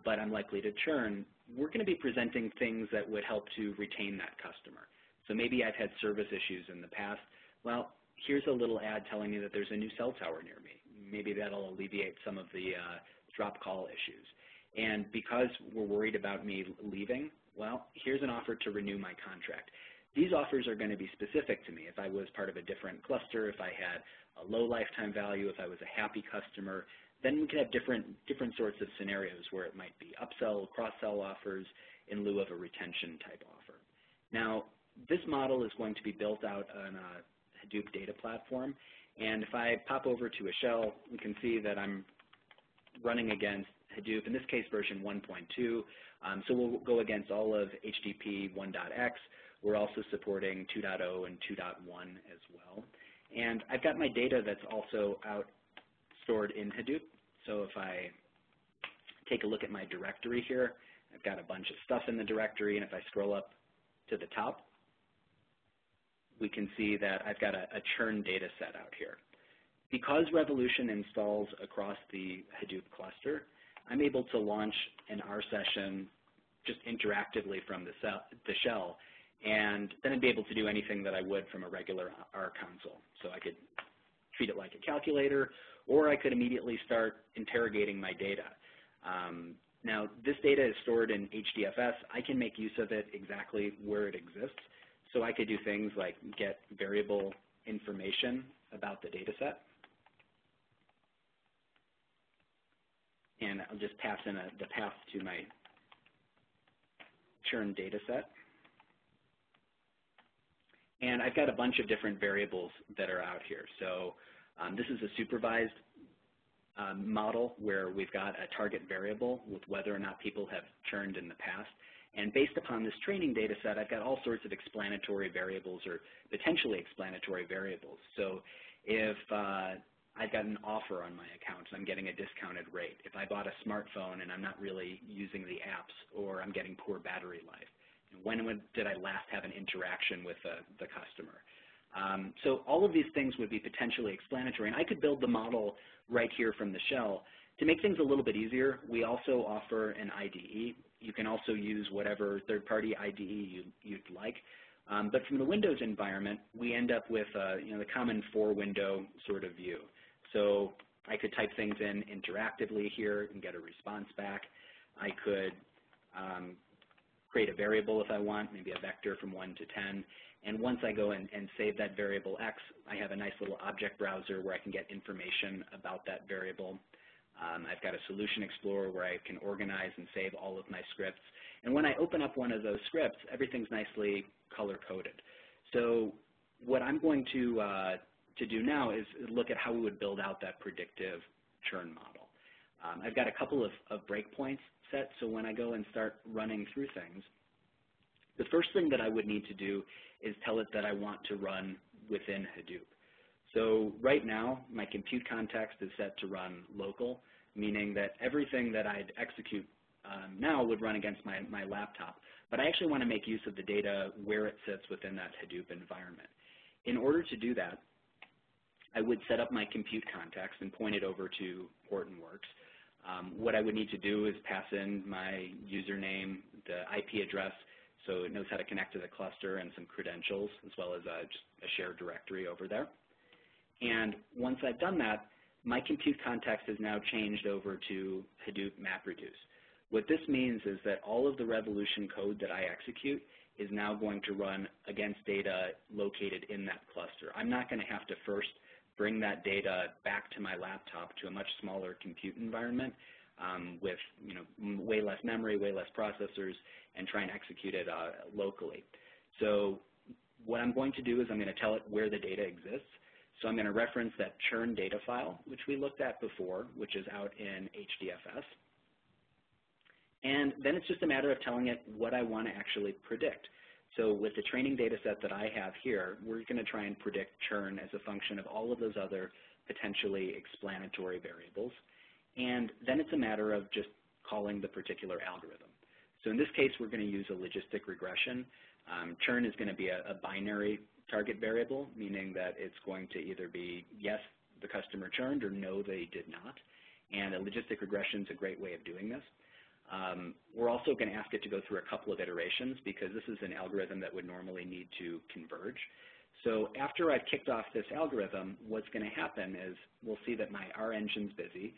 but I'm likely to churn, we're going to be presenting things that would help to retain that customer. So maybe I've had service issues in the past. Well, here's a little ad telling me that there's a new cell tower near me. Maybe that'll alleviate some of the drop call issues. And because we're worried about me leaving, well, here's an offer to renew my contract. These offers are going to be specific to me. If I was part of a different cluster, if I had a low lifetime value, if I was a happy customer, then we could have different sorts of scenarios where it might be upsell, cross-sell offers in lieu of a retention type offer. Now, this model is going to be built out on a Hadoop data platform. And if I pop over to a shell, we can see that I'm running against Hadoop, in this case version 1.2. So we'll go against all of HTTP 1.x. We're also supporting 2.0 and 2.1 as well. And I've got my data that's also stored in Hadoop. So if I take a look at my directory here, I've got a bunch of stuff in the directory. And if I scroll up to the top, we can see that I've got a churn data set out here. Because Revolution installs across the Hadoop cluster, I'm able to launch an R session just interactively from the shell, and then I'd be able to do anything that I would from a regular R console. So I could treat it like a calculator, or I could immediately start interrogating my data. Now, this data is stored in HDFS. I can make use of it exactly where it exists. So I could do things like get variable information about the data set. And I'll just pass in the path to my churn data set. And I've got a bunch of different variables that are out here. So this is a supervised model where we've got a target variable with whether or not people have churned in the past. And based upon this training data set, I've got all sorts of explanatory variables or potentially explanatory variables. So if I've got an offer on my account and I'm getting a discounted rate, if I bought a smartphone and I'm not really using the apps, or I'm getting poor battery life, when did I last have an interaction with the customer? So all of these things would be potentially explanatory, and I could build the model right here from the shell. To make things a little bit easier, we also offer an IDE. You can also use whatever third-party IDE you'd like. But from the Windows environment, we end up with the common four-window sort of view. So I could type things in interactively here and get a response back. I could create a variable if I want, maybe a vector from 1 to 10. And once I go and save that variable X, I have a nice little object browser where I can get information about that variable. I've got a solution explorer where I can organize and save all of my scripts. And when I open up one of those scripts, everything's nicely color-coded. So what I'm going to do now is look at how we would build out that predictive churn model. I've got a couple of breakpoints set, so when I go and start running through things, the first thing that I would need to do is tell it that I want to run within Hadoop. So right now, my compute context is set to run local, meaning that everything that I'd execute now would run against my laptop. But I actually want to make use of the data where it sits within that Hadoop environment. In order to do that, I would set up my compute context and point it over to Hortonworks. What I would need to do is pass in my username, the IP address, so it knows how to connect to the cluster, and some credentials, as well as just a shared directory over there. And once I've done that, my compute context is now changed over to Hadoop MapReduce. What this means is that all of the Revolution code that I execute is now going to run against data located in that cluster. I'm not going to have to first bring that data back to my laptop to a much smaller compute environment with way less memory, way less processors, and try and execute it locally. So what I'm going to do is I'm going to tell it where the data exists. So I'm going to reference that churn data file, which we looked at before, which is out in HDFS. And then it's just a matter of telling it what I want to actually predict. So with the training data set that I have here, we're going to try and predict churn as a function of all of those other potentially explanatory variables. And then it's a matter of just calling the particular algorithm. So in this case, we're going to use a logistic regression. Churn is going to be a binary target variable, meaning that it's going to either be yes, the customer churned, or no, they did not. And a logistic regression is a great way of doing this. We're also going to ask it to go through a couple of iterations because this is an algorithm that would normally need to converge. So after I've kicked off this algorithm, what's going to happen is we'll see that my R engine's busy.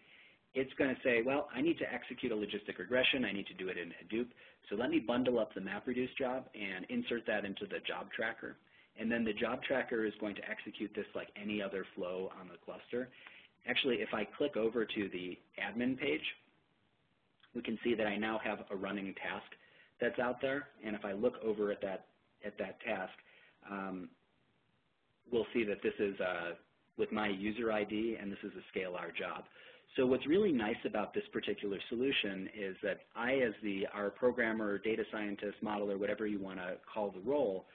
It's going to say, well, I need to execute a logistic regression. I need to do it in Hadoop. So let me bundle up the MapReduce job and insert that into the job tracker. And then the job tracker is going to execute this like any other flow on the cluster. Actually, if I click over to the admin page, we can see that I now have a running task that's out there. And if I look over at that task, we'll see that this is with my user ID, and this is a scalar job. So what's really nice about this particular solution is that I, as our programmer, data scientist, modeler, whatever you want to call the role,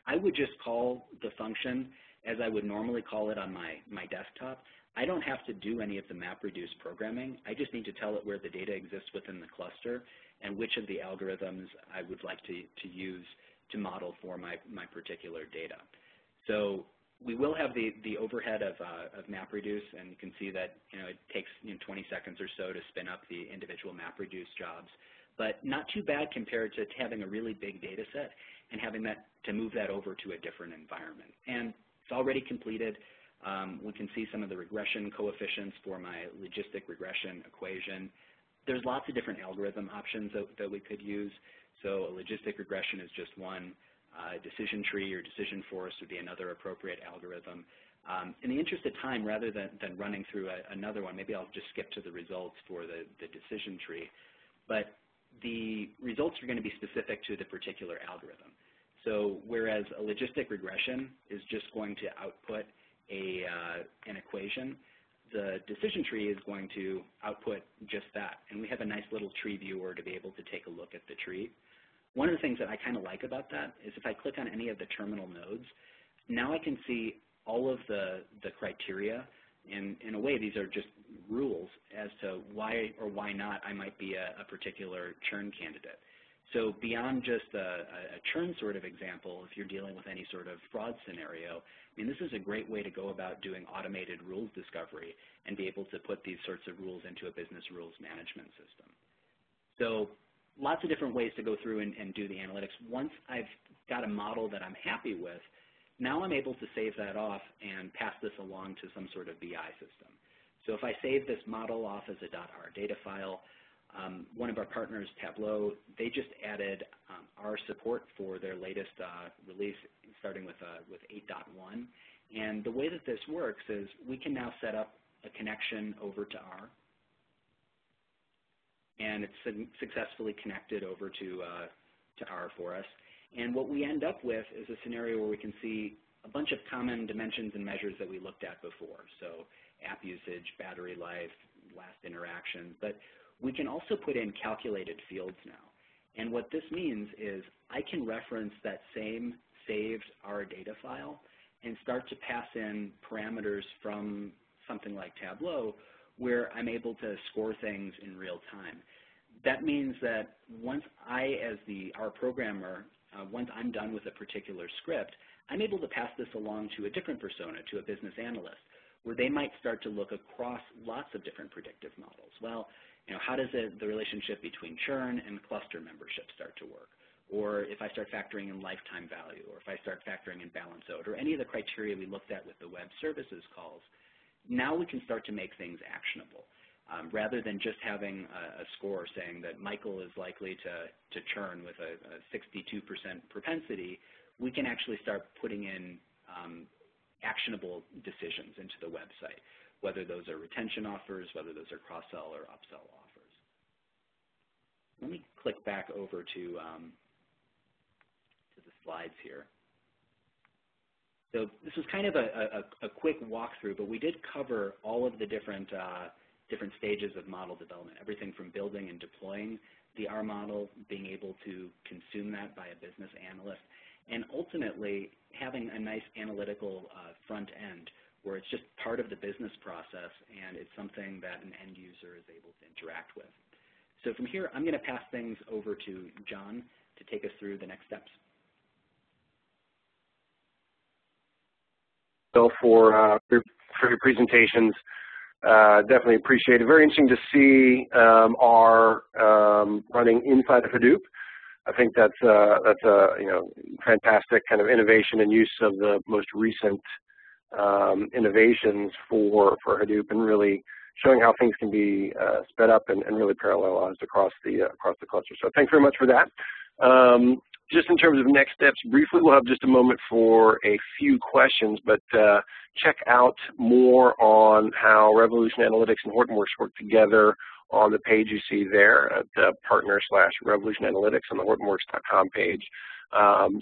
I would just call the function as I would normally call it on my desktop. I don't have to do any of the MapReduce programming. I just need to tell it where the data exists within the cluster and which of the algorithms I would like to use to model for my particular data. So we will have the overhead of MapReduce, and you can see that it takes 20 seconds or so to spin up the individual MapReduce jobs, but not too bad compared to having a really big data set and having to move that over to a different environment. And it's already completed. We can see some of the regression coefficients for my logistic regression equation. There's lots of different algorithm options that we could use. So a logistic regression is just one. Decision tree or decision forest would be another appropriate algorithm. In the interest of time, rather than running through another one, maybe I'll just skip to the results for the decision tree. But the results are going to be specific to the particular algorithm. So whereas a logistic regression is just going to output an equation, the decision tree is going to output just that. And we have a nice little tree viewer to be able to take a look at the tree. One of the things that I kind of like about that is if I click on any of the terminal nodes, now I can see all of the criteria. In a way, these are just rules as to why or why not I might be a particular churn candidate. So beyond just a churn sort of example, if you're dealing with any sort of fraud scenario, I mean, this is a great way to go about doing automated rules discovery and be able to put these sorts of rules into a business rules management system. So lots of different ways to go through and do the analytics. Once I've got a model that I'm happy with, now I'm able to save that off and pass this along to some sort of BI system. So if I save this model off as a .r data file, one of our partners, Tableau, they just added R support for their latest release, starting with 8.1. And the way that this works is we can now set up a connection over to R, and it's successfully connected over to R for us. And what we end up with is a scenario where we can see a bunch of common dimensions and measures that we looked at before. So app usage, battery life, last interaction. But we can also put in calculated fields now. And what this means is I can reference that same saved R data file and start to pass in parameters from something like Tableau where I'm able to score things in real time. That means that once I, as the R programmer, once I'm done with a particular script, I'm able to pass this along to a different persona, to a business analyst, where they might start to look across lots of different predictive models. Well, you know, how does the relationship between churn and cluster membership start to work? Or if I start factoring in lifetime value, or if I start factoring in balance owed, or any of the criteria we looked at with the web services calls, now we can start to make things actionable. Rather than just having a score saying that Michael is likely to churn with a 62% propensity, we can actually start putting in actionable decisions into the website, whether those are retention offers, whether those are cross-sell or upsell offers. Let me click back over to the slides here. So this was kind of a quick walkthrough, but we did cover all of the different stages of model development, everything from building and deploying the R model, being able to consume that by a business analyst, and ultimately having a nice analytical front end where it's just part of the business process and it's something that an end user is able to interact with. So from here, I'm going to pass things over to John to take us through the next steps. So for your presentations, definitely appreciate it. Very interesting to see R running inside of Hadoop. I think that's a fantastic kind of innovation and use of the most recent innovations for Hadoop, and really showing how things can be sped up and really parallelized across the cluster. So thanks very much for that. Just in terms of next steps, briefly, we'll have just a moment for a few questions, but check out more on how Revolution Analytics and Hortonworks work together on the page you see there at partner/Revolution Analytics on the Hortonworks.com page.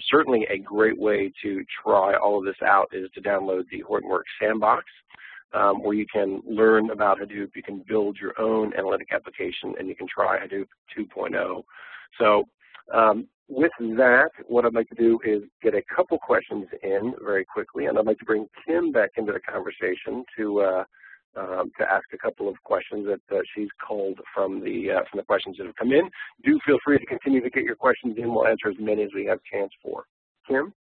Certainly a great way to try all of this out is to download the Hortonworks Sandbox, where you can learn about Hadoop, you can build your own analytic application, and you can try Hadoop 2.0. So with that, what I'd like to do is get a couple questions in very quickly, and I'd like to bring Kim back into the conversation to ask a couple of questions that she's culled from the questions that have come in. Do feel free to continue to get your questions in. We'll answer as many as we have a chance for. Kim?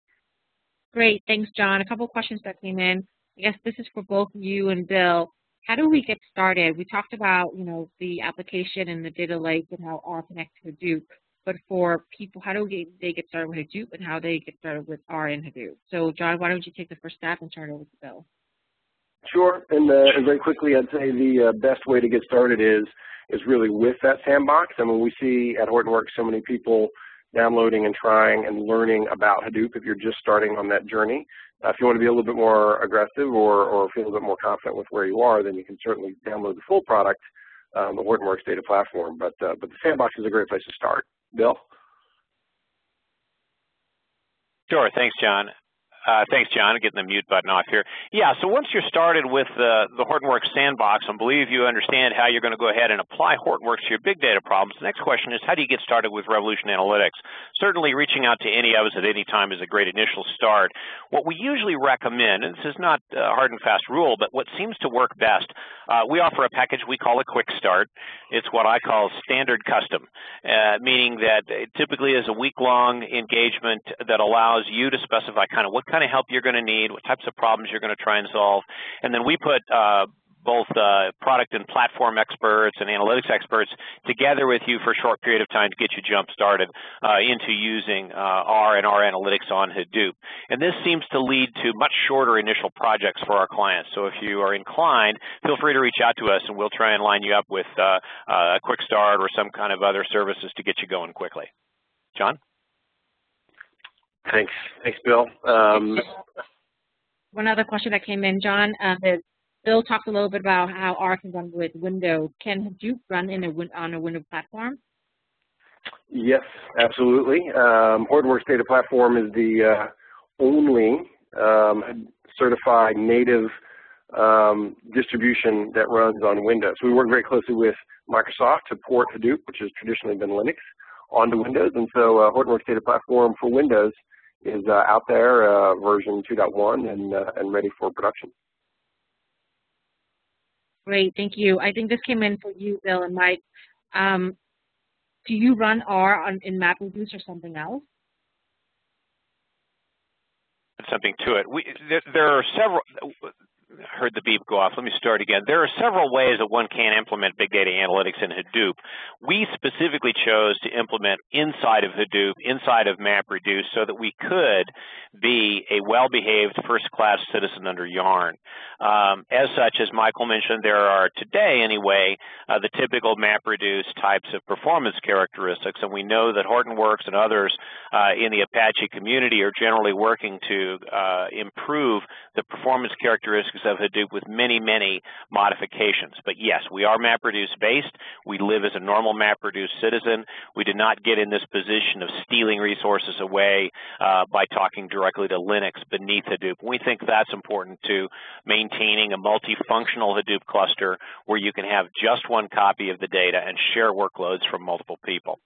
Great, thanks, John. A couple of questions that came in. I guess this is for both you and Bill. How do we get started? We talked about, the application and the data lake and how R connects to Hadoop. But for people, how do they get started with Hadoop and how they get started with R in Hadoop? So, John, why don't you take the first step and turn it over to Bill? Sure, and very quickly, I'd say the best way to get started is is really with that sandbox. I mean, we see at Hortonworks so many people downloading and trying and learning about Hadoop if you're just starting on that journey. If you want to be a little bit more aggressive or feel a bit more confident with where you are, then you can certainly download the full product, the Hortonworks data platform. But the sandbox is a great place to start. Bill? Sure. Thanks, John. Thanks, John. Getting the mute button off here. Yeah, so once you're started with the Hortonworks sandbox and believe you understand how you're going to go ahead and apply Hortonworks to your big data problems, the next question is, how do you get started with Revolution Analytics? Certainly reaching out to any of us at any time is a great initial start. What we usually recommend, and this is not a hard and fast rule, but what seems to work best, we offer a package we call a quick start. It's what I call standard custom, meaning that it typically is a week-long engagement that allows you to specify kind of what kind of help you're going to need, what types of problems you're going to try and solve, and then we put both product and platform experts and analytics experts together with you for a short period of time to get you jump-started into using R and R analytics on Hadoop. And this seems to lead to much shorter initial projects for our clients. So if you are inclined, feel free to reach out to us and we'll try and line you up with a quick start or some kind of other services to get you going quickly. John? Thanks. Thanks, Bill. One other question that came in, John, is Bill talked a little bit about how R can run with Windows. Can Hadoop run on a Windows platform? Yes, absolutely. Hortonworks Data Platform is the only certified native distribution that runs on Windows. We work very closely with Microsoft to port Hadoop, which has traditionally been Linux, onto Windows. And so Hortonworks Data Platform for Windows is out there, version 2.1, and ready for production. Great, thank you. I think this came in for you, Bill and Mike. Do you run R in MapReduce or something else? Something to it. There are several. Heard the beep go off. Let me start again. There are several ways that one can implement big data analytics in Hadoop. We specifically chose to implement inside of Hadoop, inside of MapReduce, so that we could be a well-behaved first-class citizen under Yarn. As such, as Michael mentioned, there are today, anyway, the typical MapReduce types of performance characteristics, and we know that Hortonworks and others in the Apache community are generally working to improve the performance characteristics of Hadoop with many, many modifications. But yes, we are MapReduce based. We live as a normal MapReduce citizen. We did not get in this position of stealing resources away by talking directly to Linux beneath Hadoop. We think that's important to maintaining a multifunctional Hadoop cluster where you can have just one copy of the data and share workloads from multiple people.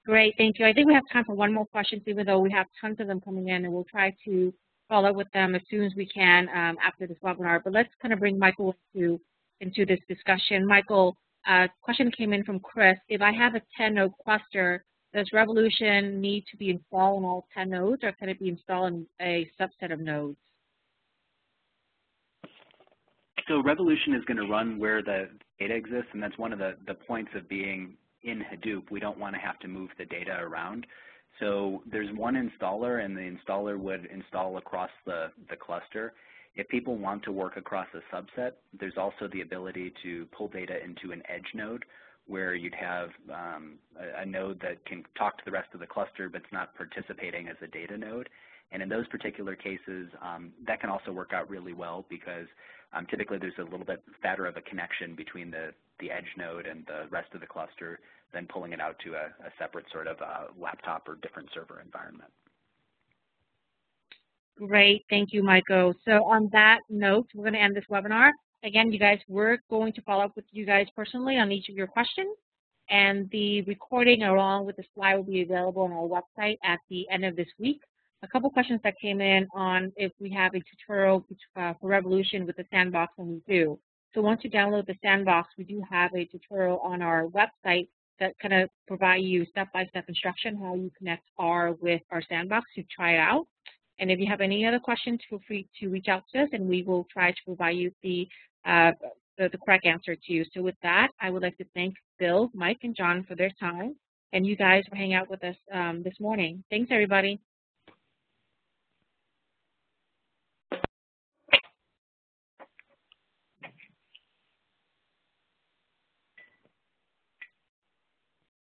Great, thank you. I think we have time for one more question, even though we have tons of them coming in, and we'll try to follow up with them as soon as we can after this webinar. But let's kind of bring Michael into this discussion. Michael, a question came in from Chris. If I have a 10-node cluster, does Revolution need to be installed on all 10 nodes, or can it be installed in a subset of nodes? So Revolution is going to run where the data exists, and that's one of the points of being in Hadoop. We don't want to have to move the data around. So there's one installer, and the installer would install across the cluster. If people want to work across a subset, there's also the ability to pull data into an edge node where you'd have a node that can talk to the rest of the cluster but it's not participating as a data node. And in those particular cases, that can also work out really well because typically there's a little bit fatter of a connection between the edge node and the rest of the cluster than pulling it out to a separate sort of laptop or different server environment. Great, thank you, Michael. So on that note, we're going to end this webinar. Again, you guys, we're going to follow up with you guys personally on each of your questions, and the recording along with the slide will be available on our website at the end of this week. A couple questions that came in on if we have a tutorial for Revolution with the sandbox, and we do. So once you download the sandbox, we do have a tutorial on our website that kind of provide you step-by-step instruction how you connect R with our sandbox to try it out. And if you have any other questions, feel free to reach out to us, and we will try to provide you the correct answer to you. So with that, I would like to thank Bill, Mike, and John for their time, and you guys for hanging out with us this morning. Thanks, everybody.